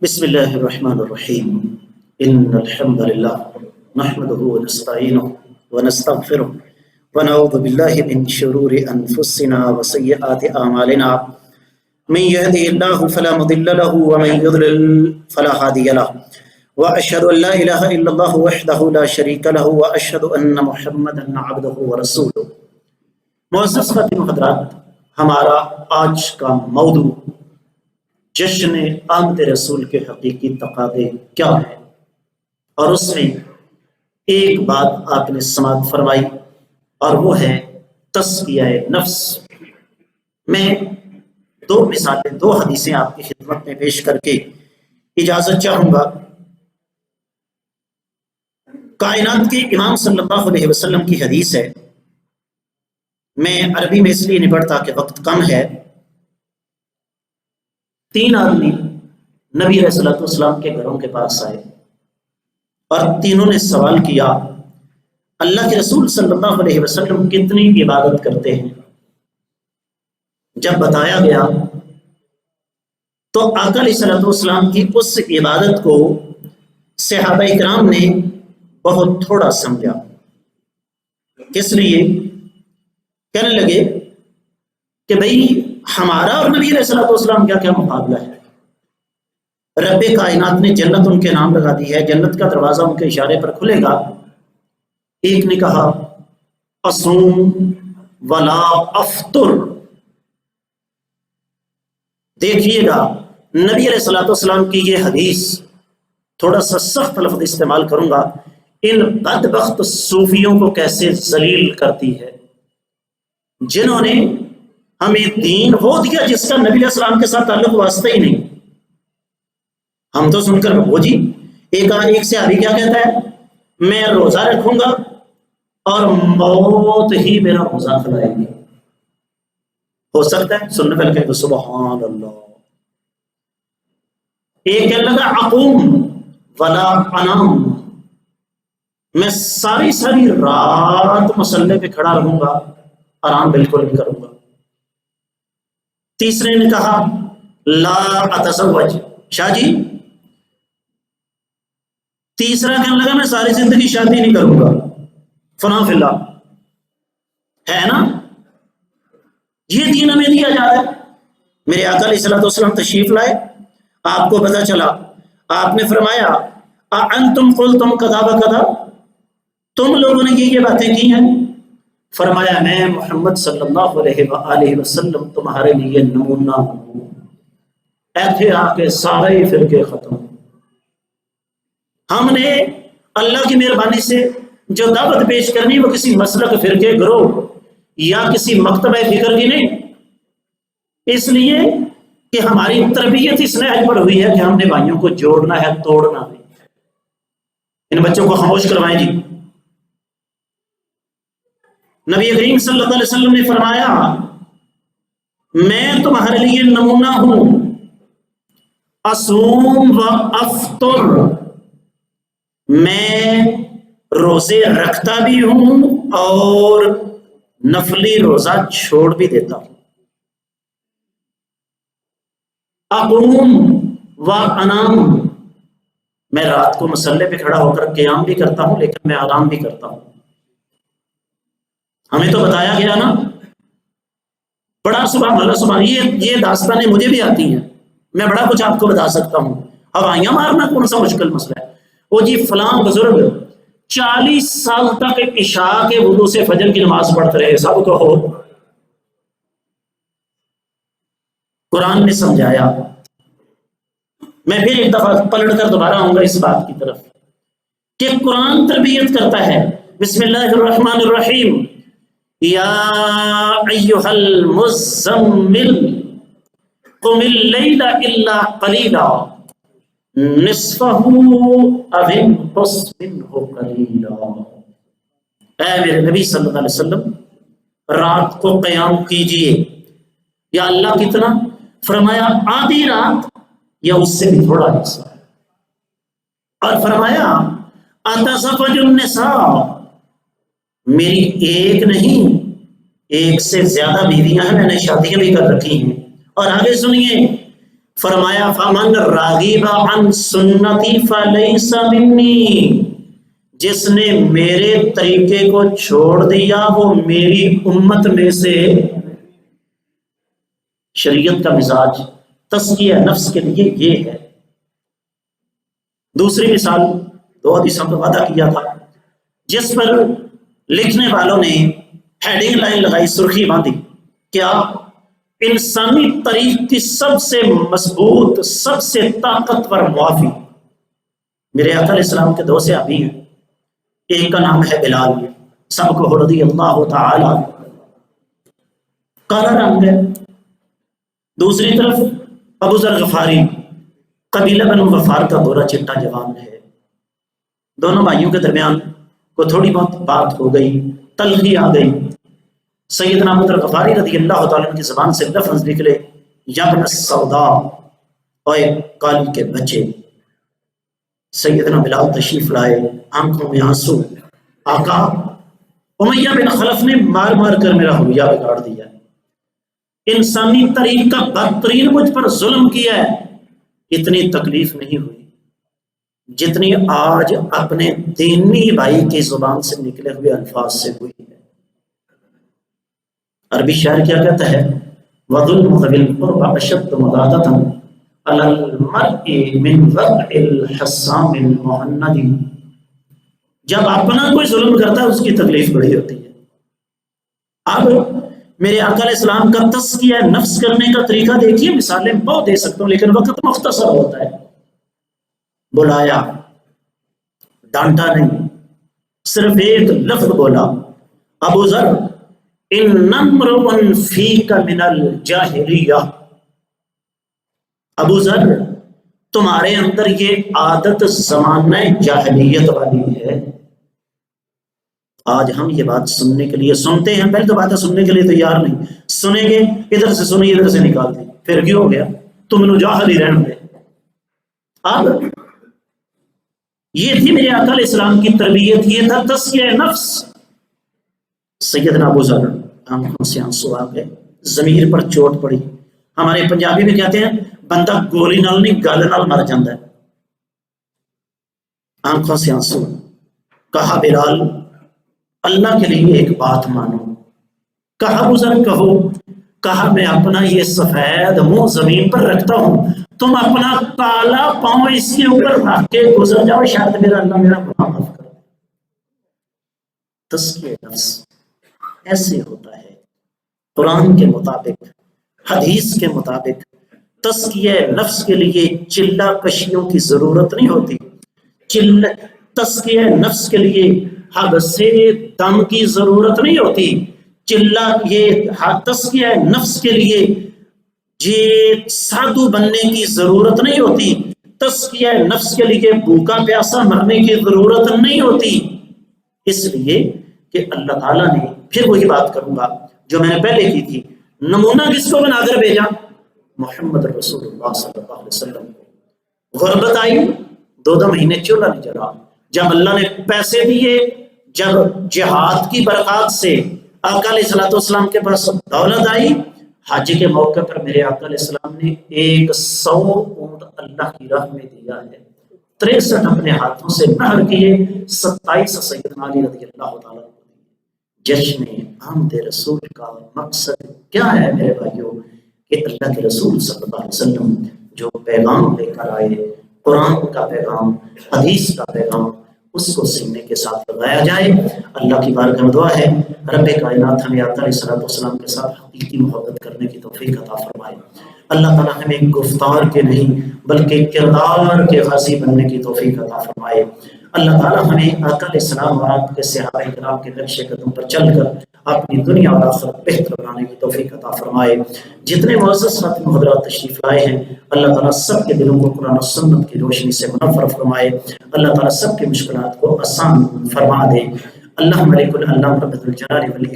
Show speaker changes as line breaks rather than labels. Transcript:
بسم الله الرحمن الرحيم إن الحمد لله نحمده ونستعينه ونستغفره ونعوذ بالله من شرور أنفسنا وسيئات أعمالنا من يهده الله فلا مضل له ومن يضلل فلا هادي له وأشهد أن لا إله إلا الله وحده لا شريك له وأشهد أن محمدا عبده ورسوله. معزز خواتین و حضرات، ہمارا آج کا موضوع جشن آمد رسول کے حقیقی تقاضے کیا ہے، اور اس میں ایک بات آپ نے سماعت فرمائی اور وہ ہے تزکیہ نفس. میں دو مثالیں، دو حدیثیں آپ کی خدمت میں پیش کر کے اجازت چاہوں گا. کائنات کے امام صلی اللہ علیہ وسلم کی حدیث ہے. میں عربی میں اس لیے نہیں پڑھتا کہ وقت کم ہے. 3 آدمی نبی علیہ الصلوۃ والسلام کے گھروں کے پاس آئے اور تینوں نے سوال کیا، اللہ کے رسول صلی اللہ علیہ وسلم کتنی عبادت کرتے ہیں؟ جب بتایا گیا تو آقا علیہ الصلوۃ والسلام کی اس عبادت کو صحابہ کرام نے بہت تھوڑا سمجھا. کس لیے؟ کہنے لگے کہ بھئی ہمارا اور نبی علیہ الصلوۃ والسلام کیا کیا مقابلہ ہے. رب کائنات نے جنت ان کے نام لگا دی ہے، جنت کا دروازہ ان کے اشارے پر کھلے گا. ایک نے کہا اصوم ولا افطر. دیکھیے گا نبی علیہ الصلوۃ والسلام کی یہ حدیث، تھوڑا سا سخت لفظ استعمال کروں گا، ان بدبخت صوفیوں کو کیسے ذلیل کرتی ہے، جنہوں نے ہمیں دین وہ دیا جس کا نبی علیہ السلام کے ساتھ تعلق واسطہ ہی نہیں. ہم تو سن کر وہ جی ایک سے ابھی کیا کہتا ہے، میں روزہ رکھوں گا اور موت ہی میرا روزہ کھلائے گی. ہو سکتا ہے سننے پہلے کہ سبحان اللہ. ایک کہنے لگا اقوم ولا انام، میں ساری رات مصلی پہ کھڑا رہوں گا، آرام بالکل نہیں کروں گا. تیسرے نے کہا لا اتزوج. شاہ جی تیسرا کہنے لگا میں ساری زندگی شادی نہیں کروں گا، فنا فی اللہ. ہے نا، یہ دین ہمیں دیا جا رہا ہے. میرے آقا علیہ الصلوۃ والسلام تشریف لائے، آپ کو پتہ چلا، آپ نے فرمایا انتم قلتم کذا و کذا، تم لوگوں نے یہ باتیں کی ہیں. فرمایا میں محمد صلی اللہ علیہ وآلہ وسلم تمہارے لیے نمونہ ہوں. ایتھے آ کے سارے فرقے ختم. ہم نے اللہ کی مہربانی سے جو دعوت پیش کرنی وہ کسی مسلک، فرقے، گروہ یا کسی مکتبہ فکر کی نہیں، اس لیے کہ ہماری تربیت اس نہج پر ہوئی ہے کہ ہم نے بھائیوں کو جوڑنا ہے، توڑنا نہیں. ان بچوں کو خاموش کروائیں جی. نبی کریم صلی اللہ علیہ وسلم نے فرمایا میں تمہارے لیے نمونہ ہوں، اصوم و افطر، میں روزے رکھتا بھی ہوں اور نفلی روزہ چھوڑ بھی دیتا ہوں. اقوم و انام، میں رات کو مصلی پہ کھڑا ہو کر قیام بھی کرتا ہوں لیکن میں آرام بھی کرتا ہوں. ہمیں تو بتایا گیا نا، بڑا سبحان اللہ سبحان، یہ داستانیں مجھے بھی آتی ہیں، میں بڑا کچھ آپ کو بتا سکتا ہوں. ہوائیاں مارنا کون سا مشکل مسئلہ ہے. وہ جی فلاں بزرگ 40 سال تک عشاء کے وضو سے فجر کی نماز پڑھتے رہے. سب کو ہو قرآن نے سمجھایا. میں پھر ایک دفعہ پلٹ کر دوبارہ آؤں گا اس بات کی طرف کہ قرآن تربیت کرتا ہے. بسم اللہ الرحمن الرحیم، یا ایہا المزمل قم اللیل الا قلیلا نصفہ او انقص منہ قلیلا. اے میرے نبی صلی اللہ علیہ وسلم رات کو قیام کیجئے. یا اللہ کتنا؟ فرمایا آدھی رات یا اس سے بھی تھوڑا حصہ. اور فرمایا اتزوج النساء، میری ایک نہیں ایک سے زیادہ بیویاں ہیں، میں نے شادیاں بھی کر رکھی ہیں. اور آگے سنیے فرمایا فمن راغب عن سنتی فلیس منی، جس نے میرے طریقے کو چھوڑ دیا وہ میری امت میں سے۔ شریعت کا مزاج تزکیہ نفس کے لیے یہ ہے۔ دوسری مثال 2 حدیثوں کا وعدہ کیا تھا، جس پر لکھنے والوں نے ہیڈنگ لائن لگائی، سرخی باندھی، کیا؟ انسانی تاریخ کی سب سے مضبوط، سب سے طاقتور معافی۔ میرے آقا علیہ السلام کے 2 صحابی ہیں، ایک کا نام ہے بلال، سب کو رضی اللہ تعالی، کالا رنگ ہے۔ دوسری طرف ابو ذر غفاری، قبیلہ بنو غفار کا گورا چٹا جوان ہے۔ دونوں بھائیوں کے درمیان کو تھوڑی بہت بات ہو گئی، تلخی آ گئی۔ سیدنا ابو ذر غفاری رضی اللہ تعالیٰ کی زبان سے لفظ نکلے، یا ابن السودا، اوے کالی کے بچے۔ سیدنا بلال تشریف لائے، آنکھوں میں آنسو، آقا امیہ بن خلف نے مار مار کر میرا حلیہ بگاڑ دیا ہے، انسانی تاریخ کا بدترین مجھ پر ظلم کیا ہے، اتنی تکلیف نہیں ہوئی جتنی آج اپنے دینی بھائی کی زبان سے نکلے ہوئے الفاظ سے ہوئی ہے۔ عربی شاعر کیا کہتا ہے؟ وَظُلْمُ ذَوِي الْقُرْبَى أَشَدُّ مَضَاضَّةً عَلَى الْمَرْءِ مِنْ وَضْعِ الْحَسَّامِ الْمُهَنَّدِ۔ جب اپنا کوئی ظلم کرتا ہے اس کی تکلیف بڑی ہوتی ہے۔ اب میرے آقا علیہ السلام کا تزکیہ نفس کرنے کا طریقہ دیکھیے، مثالیں بہت دے سکتا ہوں لیکن وقت مختصر ہوتا ہے۔ بلایا، ڈانٹا نہیں، صرف ایک لفظ بولا، ابو ذر ان امرؤ فیک من الجاہلیہ، ابو ذر تمہارے اندر یہ عادت زمانہ جاہلیت والی ہے۔ آج ہم یہ بات سننے کے لیے سنتے ہیں، پہلے تو باتیں سننے کے لیے تیار نہیں، سنیں گے ادھر سے سنیں ادھر سے نکال دیں، پھر کیوں ہو گیا تم نے جاہل ہی رہنے دے۔ اب یہ تھی میرے آقا علیہ السلام کی تربیت، یہ تھا تزکیہ نفس۔ سیدنا ابو ذر آنکھوں سے آنسو آ گئے، ضمیر پر چوٹ پڑی۔ ہمارے پنجابی میں کہتے ہیں بندہ گولی نال نہیں گل نال مر جاتا ہے۔ آنکھوں سے آنسو، کہا بلال اللہ کے لیے ایک بات مانو، کہا ابو ذر کہو، کہا میں اپنا یہ سفید منہ زمین پر رکھتا ہوں، تم اپنا کالا پاؤں اس کے اوپر رکھ کے گزر جاؤ، شاید میرا اللہ میرا گناہ معاف کر۔ تزکیہ نفس ایسے ہوتا ہے، قرآن کے مطابق، حدیث کے مطابق۔ تزکیہ نفس کے لیے چلہ کشیوں کی ضرورت نہیں ہوتی، تزکیہ نفس کے لیے حد سے دم کی ضرورت نہیں ہوتی، تزکیہ نفس کے لیے یہ سادھو بننے کی ضرورت نہیں ہوتی، تزکیہ نفس کے لیے بھوکا پیاسا مرنے کی ضرورت نہیں ہوتی، اس لیے کہ اللہ تعالیٰ نے، پھر وہی بات کروں گا جو میں نے پہلے کی تھی، نمونہ کس کو بنا کر بھیجا؟ محمد رسول اللہ صلی اللہ علیہ وسلم کو۔ غربت آئی، 2 مہینے چولہا نہیں جلا، جب اللہ نے پیسے دیے، جب جہاد کی برکات سے آقا علیہ السلام کے پاس دولت آئی، حج کے موقع پر میرے آقا علیہ السلام نے 100 اونٹ اللہ کی راہ میں دیا ہے، 63 اپنے ہاتھوں سے نہر کیے، 27 سیدنا علی رضی اللہ تعالیٰ۔ جشن آمد رسول کا مقصد کیا ہے میرے بھائیوں؟ کہ اللہ کے رسول صلی اللہ علیہ وسلم جو پیغام لے کر آئے، قرآن کا پیغام، حدیث کا پیغام، اس کو سینے کے ساتھ لگایا جائے۔ اللہ کی بارگاہ میں دعا ہے رب کائنات ہمیں آقا علیہ السلام کے ساتھ حقیقی محبت کرنے کی توفیق عطا فرمائے۔ اللہ تعالیٰ ہمیں گفتار کے نہیں بلکہ کردار کے غازی بننے کی توفیق عطا فرمائے۔ اللہ تعالیٰ ہمیں آقا علیہ السلام اور آپ کے صحابہ کرام کے نقش قدم پر چل کر اپنی دنیا اور آخرت بہتر بنانے کی توفیق عطا فرمائے۔ جتنے معزز خاتم حضرات تشریف لائے ہیں اللہ تعالیٰ سب کے دلوں کو قرآن و سنت کی روشنی سے منور فرمائے، اللہ تعالیٰ سب کی مشکلات کو آسان فرما دے۔ اللہ ملک العلام رب الجلال والاکرام